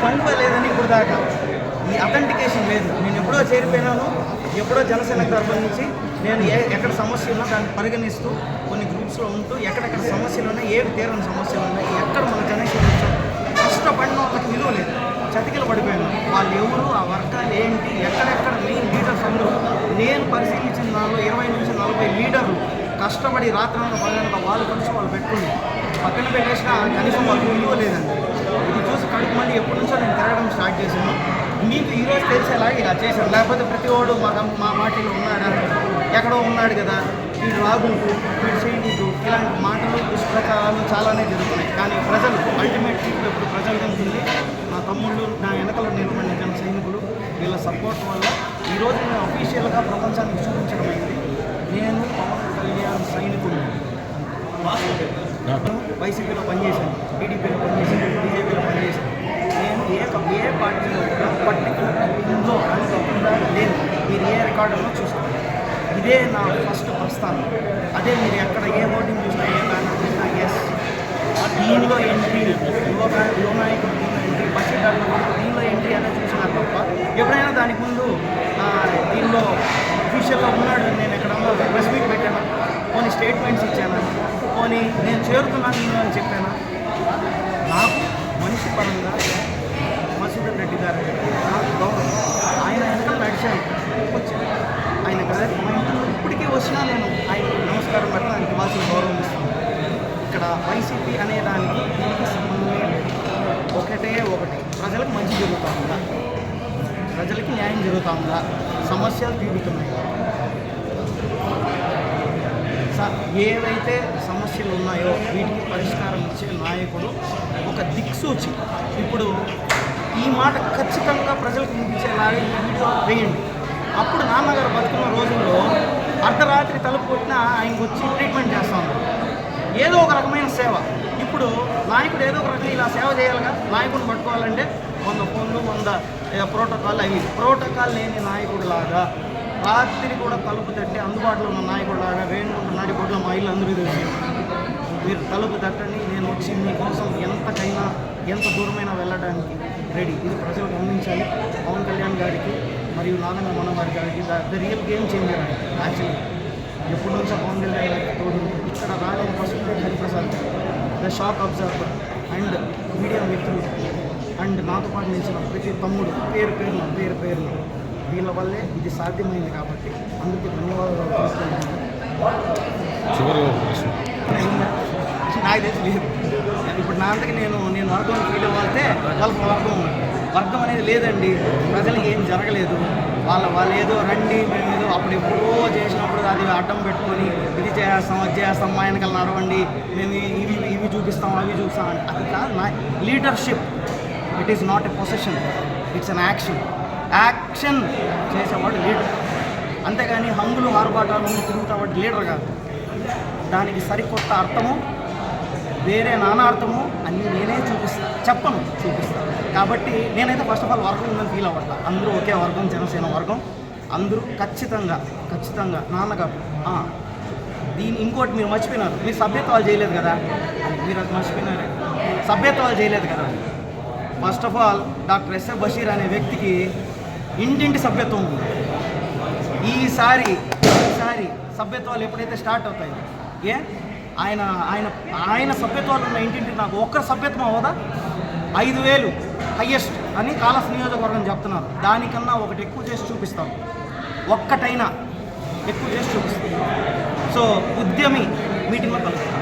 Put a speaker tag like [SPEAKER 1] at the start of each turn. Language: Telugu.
[SPEAKER 1] పండుగ లేదని ఇప్పుడు దాకా ఈ అథెంటికేషన్ లేదు. నేను ఎప్పుడో చేరిపోయినాను, ఎప్పుడో జనసేన తరఫు నుంచి నేను ఎక్కడ సమస్య ఉన్నా దాన్ని పరిగణిస్తూ కొన్ని గ్రూప్స్లో ఉంటూ ఎక్కడెక్కడ సమస్యలు ఉన్నాయి, ఏవి తీరని సమస్యలు ఉన్నాయి, ఎక్కడ మన జనసేన కష్టపడిన వాళ్ళకి విలువ లేదు, చతికిలు పడిపోయాను. వాళ్ళు ఎవరు, ఆ వర్గాలు ఏంటి, ఎక్కడెక్కడ మెయిన్ లీడర్స్ అందరూ నేను పరిశీలించిన దానిలో 20 నుంచి 40 లీడర్లు కష్టపడి రాత్రి పగలనక వాళ్ళు కలిసి వాళ్ళు పెట్టుకుని పక్కన పెట్టేసిన కనీసం వాళ్ళకి విలువ లేదండి. ఇది చూసి కడుపు మళ్ళీ ఎప్పటి నుంచో నేను తిరగడం స్టార్ట్ చేశాను. మీకు ఈరోజు తెలిసేలాగా ఇలా చేశాను, లేకపోతే ప్రతి వాడు మా పార్టీలో ఉన్నాడా, ఎక్కడో ఉన్నాడు కదా, వీడు రాగుంటూ వీడు చేయనీకు ఇలాంటి మాటలు దుష్ప్రచారాలు చాలానే జరుగుతున్నాయి. కానీ ప్రజలు అల్టిమేట్లీ ఇప్పుడు ప్రజలు ఉంటుంది. నా తమ్ముళ్ళు, నా వెనకలో నిలబడిన జన సైనికులు, వీళ్ళ సపోర్ట్ వల్ల ఈరోజు నేను అఫీషియల్గా ప్రపంచానికి చూపించడం అయింది. నేను పవన్ కళ్యాణ్ సైనికుడు. వైసీపీలో పనిచేశాను, టీడీపీలో పనిచేశాను, బీజేపీలో పనిచేశాను. నేను ఏ పార్టీలో కూడా పర్టికులర్ ఇందులో అనుకోకుండా లేదు. మీరు ఏ రికార్డులో చూసుకోండి, ఇదే నా ఫస్ట్ ప్రస్థానం. అదే మీరు ఎక్కడ ఏ ఓటింగ్ చూసినా, ఏ బ్యానర్ చూసినా ఎస్ దీనిలో ఎంట్రీ, యువ నాయకుడు దీనిలో ఎంట్రీ, బస్సీదారుల దీనిలో ఎంట్రీ అనేది చూసినారు తప్ప ఎప్పుడైనా దానికి ముందు దీనిలో అఫీషియల్గా ఉన్నాడు నేను ఎక్కడన్నా ప్రెస్ మీట్ పెట్టాను, కొన్ని స్టేట్మెంట్స్ ఇచ్చాను, కొన్ని నేను చేరుతున్నాను నేను అని చెప్పాను. నాకు మనిషి పరంగా మధుసూదన్ రెడ్డి గారు నాకు గౌరవం, ఆయన వెనక నడిచాను, వచ్చాను ఆయన కదా ఇప్పటికీ వచ్చినా నేను ఆయనకి నమస్కారం పెట్టి ఆయనకి ఇవ్వాల్సిన గౌరవం ఇస్తాను. ఇక్కడ వైసీపీ అనే దానికి దీనికి సంబంధమే లేదు. ఒకటి ప్రజలకు మంచి జరుగుతూ ఉందా, ప్రజలకి న్యాయం జరుగుతూ ఉందా, సమస్యలు తీరుతున్నాయి. ఏవైతే సమస్యలు ఉన్నాయో వీటికి పరిష్కారం ఇచ్చే నాయకుడు, ఒక దిక్సూచి. ఇప్పుడు ఈ మాట ఖచ్చితంగా ప్రజలకు వినిపించేలాగా ఈ వీడియో వేయండి. అప్పుడు నాన్నగారు బతుకున్న రోజుల్లో అర్ధరాత్రి తలుపు కొట్టినా ఆయనకు వచ్చి ట్రీట్మెంట్ చేస్తూ ఉన్నారు. ఏదో ఒక రకమైన సేవ. ఇప్పుడు నాయకుడు ఏదో ఒక రకంగా ఇలా సేవ చేయాలిగా. నాయకుడిని పట్టుకోవాలంటే 100 ఫోన్లు, 100 ప్రోటోకాల్. అవి ప్రోటోకాల్ లేని నాయకుడిలాగా రాత్రి కూడా తలుపు తట్టి అందుబాటులో ఉన్న నాయకుడిలాగా వేణుకుంటున్న నాయకుడిలో మా ఇల్లు అందరూ తెలిసి మీరు తలుపు తట్టండి, నేను వచ్చి మీకోసం ఎంతకైనా ఎంత దూరమైనా వెళ్ళడానికి రెడీ. ఇది ప్రజలు గమనించాలి. పవన్ కళ్యాణ్ గారికి మరియు నారాయణ మనోహర్ గారికి ద రియల్ గేమ్ చేంజర్ అండి. యాక్చువల్లీ ఎప్పటి నుంచో పవన్ కళ్యాణ్ గారికి తోడు ఇక్కడ Rajan first Hariprasad, the shock absorber and media మిత్రులు అండ్ నాతో పాటు నిలిచిన ప్రతి తమ్ముడు పేరు వీళ్ళ వల్లే ఇది సాధ్యమైంది. కాబట్టి అందుకు ధన్యవాదాలు తెలుసుకుంటున్నాను. నాకు తెలిసి లేదు. ఇప్పుడు నా అంతకి నేను వర్గం ఫీల్ అవ్వాలంటే వాళ్ళకి వర్గం అనేది లేదండి. ప్రజలకు ఏం జరగలేదు. వాళ్ళు ఏదో రండి, మేము ఏదో అప్పుడు ఎప్పుడో చేసినప్పుడు అది అడ్డం పెట్టుకొని ఇది చేస్తాం, అది చేస్తాం, మా వెనకాల నడవండి, మేము ఇవి చూపిస్తాం, అవి చూపిస్తాం అని. అది కాదు నా leadership. It is not a possession, it's an action. Action చేసేవాడు లీడర్. అంతేగాని హంగులు ఆర్భాటాలు తిరుగుతావాడు లీడర్ కాదు. దానికి సరికొత్త అర్థము, వేరే నానా అర్థము అన్నీ నేనే చూపిస్తాను. కాబట్టి నేనైతే ఫస్ట్ ఆఫ్ ఆల్ వర్గం ఉందని ఫీల్ అవ్వట్లా. అందరూ ఒకే వర్గం, జనసేన వర్గం. అందరూ ఖచ్చితంగా నాన్నగారు దీన్ని ఇంకోటి మీరు మర్చిపోయినారు. మీరు సభ్యత్వాలు చేయలేదు కదా, మీరు అది మర్చిపోయినారే. సభ్యత్వాలు చేయలేదు కదా. First of all doctor SF Basheer అనే వ్యక్తికి ఇంటింటి సభ్యత్వం ఉంది. ఈసారి సభ్యత్వాలు ఎప్పుడైతే స్టార్ట్ అవుతాయి, ఆయన సభ్యత్వాలు ఉన్న ఇంటింటికి నాకు ఒక్క సభ్యత్వం అవ్వదా? 5,000 హయ్యెస్ట్ అని కాలస్ నియోజకవర్గం చెప్తున్నారు. దానికన్నా ఒకటి ఎక్కువ చేసి చూపిస్తాం, ఒక్కటైనా ఎక్కువ చేసి చూపిస్తాం. సో ఉద్యమి మీటింగ్లో కలుస్తాం.